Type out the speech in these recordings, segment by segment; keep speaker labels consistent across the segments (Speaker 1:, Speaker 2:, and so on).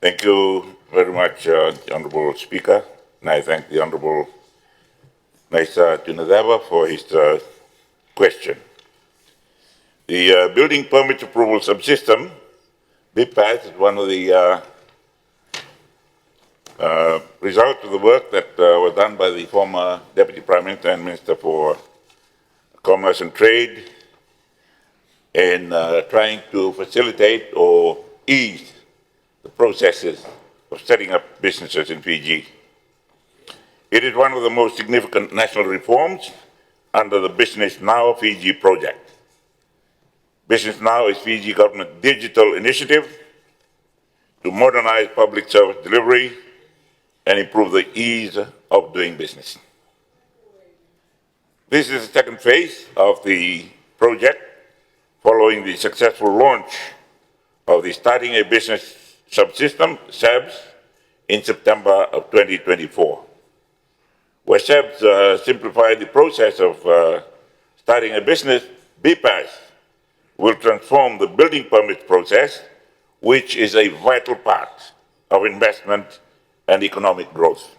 Speaker 1: Thank you very much, the Honorable Speaker, and I thank the Honorable Naisa Tunadeva for his question. The Building Permits Approval Subsystem, BPAS, is one of the results of the work that was done by the former Deputy Prime Minister and Minister for Commerce and Trade in trying to facilitate or ease the processes of setting up businesses in Fiji. It is one of the most significant national reforms under the Business Now Fiji project. Business Now is Fiji government digital initiative to modernize public service delivery and improve the ease of doing business. This is the second phase of the project following the successful launch of the Starting a Business Subsystem, SABS, in September of 2024, where SABS simplified the process of starting a business. BPAS will transform the building permit process, which is a vital part of investment and economic growth.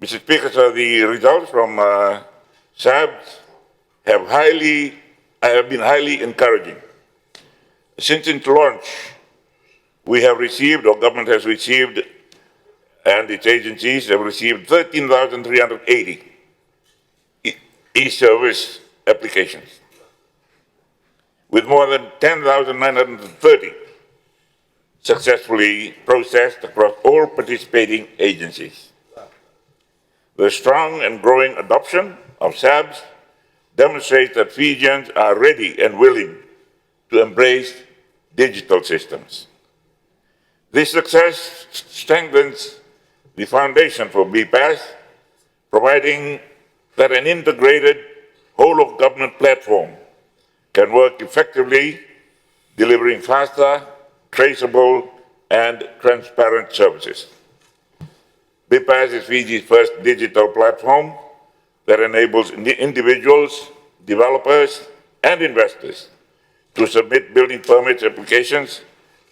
Speaker 1: Mr. Speaker, sir, the results from SABS have been highly encouraging. Since its launch, we have received, or government has received, and its agencies have received 13,380 e-service applications, with more than 10,930 successfully processed across all participating agencies. The strong and growing adoption of SABS demonstrates that Fijians are ready and willing to embrace digital systems. This success strengthens the foundation for BPAS, providing that an integrated whole-of-government platform can work effectively, delivering faster, traceable, and transparent services. BPAS is Fiji's first digital platform that enables individuals, developers, and investors to submit building permits applications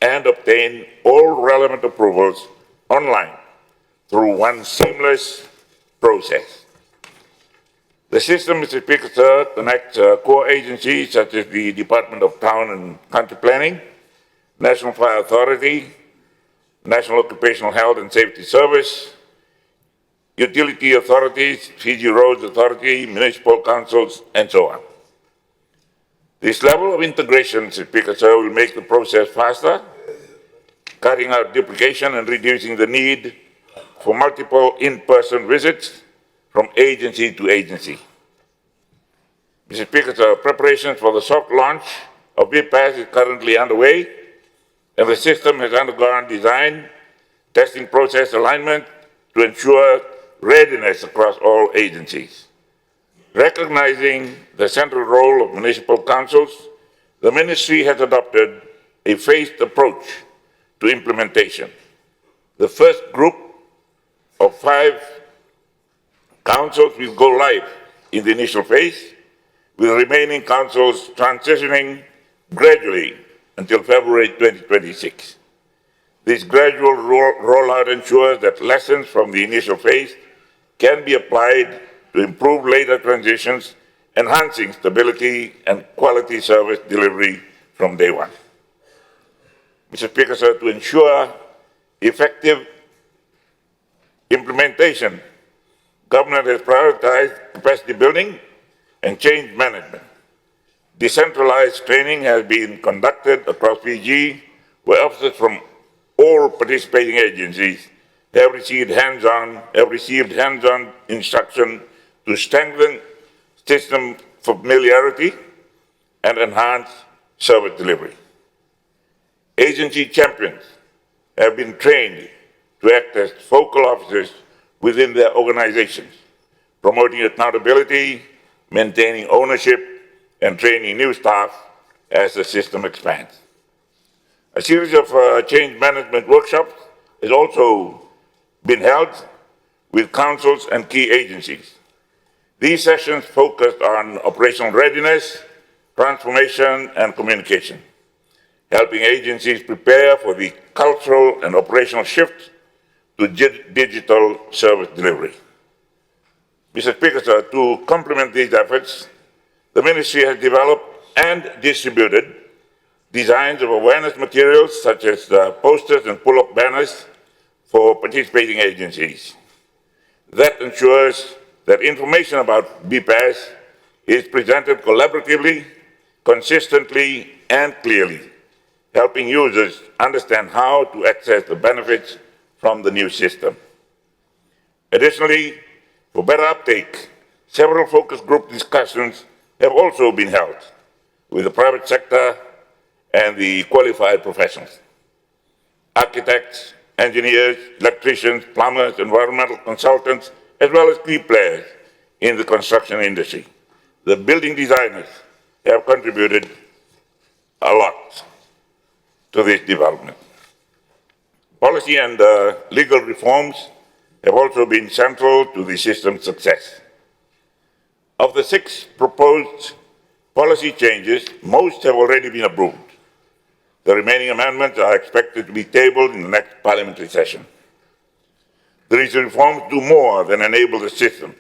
Speaker 1: and obtain all relevant approvals online through one seamless process. The system, Mr. Speaker, sir, connects core agencies such as the Department of Town and Country Planning, National Fire Authority, National Occupational Health and Safety Service, utility authorities, Fiji Roads Authority, municipal councils, and so on. This level of integration, Mr. Speaker, sir, will make the process faster, cutting out duplication and reducing the need for multiple in-person visits from agency to agency. Mr. Speaker, sir, preparations for the soft launch of BPAS is currently underway, and the system has undergone design, testing process alignment to ensure readiness across all agencies. Recognizing the central role of municipal councils, the Ministry has adopted a phased approach to implementation. The first group of 5 councils will go live in the initial phase, with remaining councils transitioning gradually until February 2026. This gradual rollout ensures that lessons from the initial phase can be applied to improve later transitions, enhancing stability and quality service delivery from day one. Mr. Speaker, sir, to ensure effective implementation, government has prioritized capacity building and change management. Decentralized training has been conducted across Fiji, where officers from all participating agencies have received hands-on instruction to strengthen system familiarity and enhance service delivery. Agency champions have been trained to act as focal officers within their organizations, promoting accountability, maintaining ownership, and training new staff as the system expands. A series of change management workshops has also been held with councils and key agencies. These sessions focused on operational readiness, transformation, and communication. helping agencies prepare for the cultural and operational shift to digital service delivery. Mr. Speaker, sir, to complement these efforts, the Ministry has developed and distributed designs of awareness materials such as posters and pull-up banners for participating agencies. That ensures that information about BPAS is presented collaboratively, consistently, and clearly, helping users understand how to access the benefits from the new system. Additionally, for better uptake, several focus group discussions have also been held with the private sector and the qualified professionals. Architects, engineers, electricians, plumbers, environmental consultants, as well as key players in the construction industry. The building designers have contributed a lot to this development. Policy and legal reforms have also been central to the system's success. Of the 6 proposed policy changes, most have already been approved. The remaining amendments are expected to be tabled in the next parliamentary session. These reforms do more than enable the system.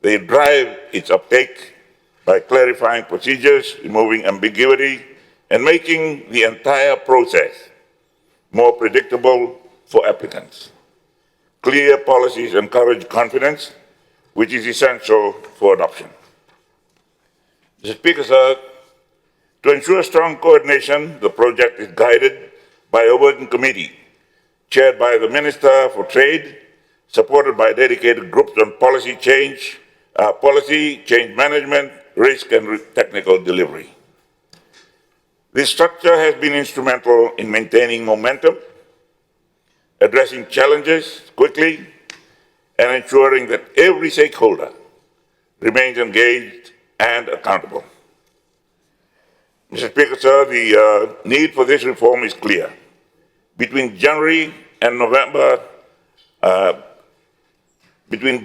Speaker 1: They drive its uptake by clarifying procedures, removing ambiguity, and making the entire process more predictable for applicants. Clear policies encourage confidence, which is essential for adoption. Mr. Speaker, sir, to ensure strong coordination, the project is guided by a working committee chaired by the Minister for Trade, supported by dedicated groups on policy change management, risk, and technical delivery. This structure has been instrumental in maintaining momentum, addressing challenges quickly, and ensuring that every stakeholder remains engaged and accountable. Mr. Speaker, sir, the need for this reform is clear. Between January and November 2024,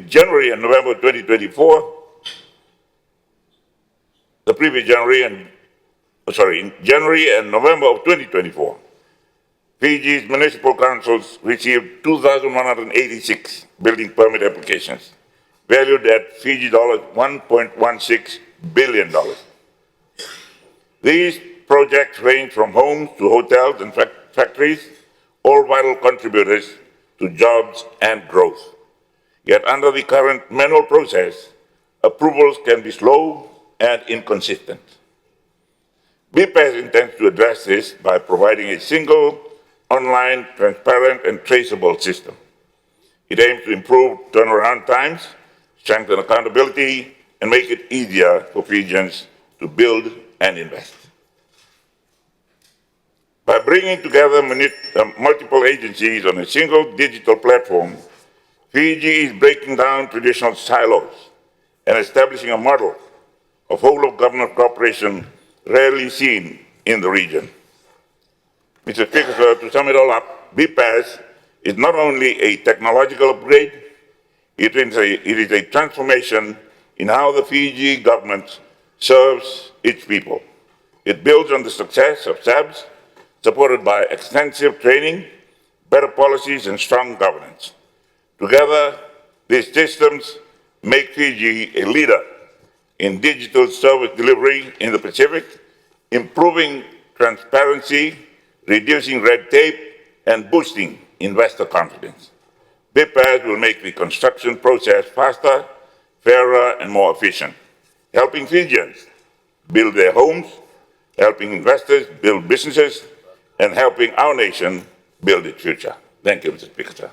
Speaker 1: in January and November of 2024, Fiji's municipal councils received 2,186 building permit applications, valued at Fiji dollars 1.16 billion. These projects range from homes to hotels and factories, all vital contributors to jobs and growth. Yet under the current manual process, approvals can be slow and inconsistent. BPAS intends to address this by providing a single, online, transparent, and traceable system. It aims to improve turnaround times, strengthen accountability, and make it easier for Fijians to build and invest. By bringing together multiple agencies on a single digital platform, Fiji is breaking down traditional silos and establishing a model of whole-of-government cooperation rarely seen in the region. Mr. Speaker, sir, to sum it all up, BPAS is not only a technological upgrade, it is a transformation in how the Fiji government serves its people. It builds on the success of SABS, supported by extensive training, better policies, and strong governance. Together, these systems make Fiji a leader in digital service delivery in the Pacific, improving transparency, reducing red tape, and boosting investor confidence. BPAS will make the construction process faster, fairer, and more efficient, helping Fijians build their homes, helping investors build businesses, and helping our nation build its future. Thank you, Mr. Speaker, sir.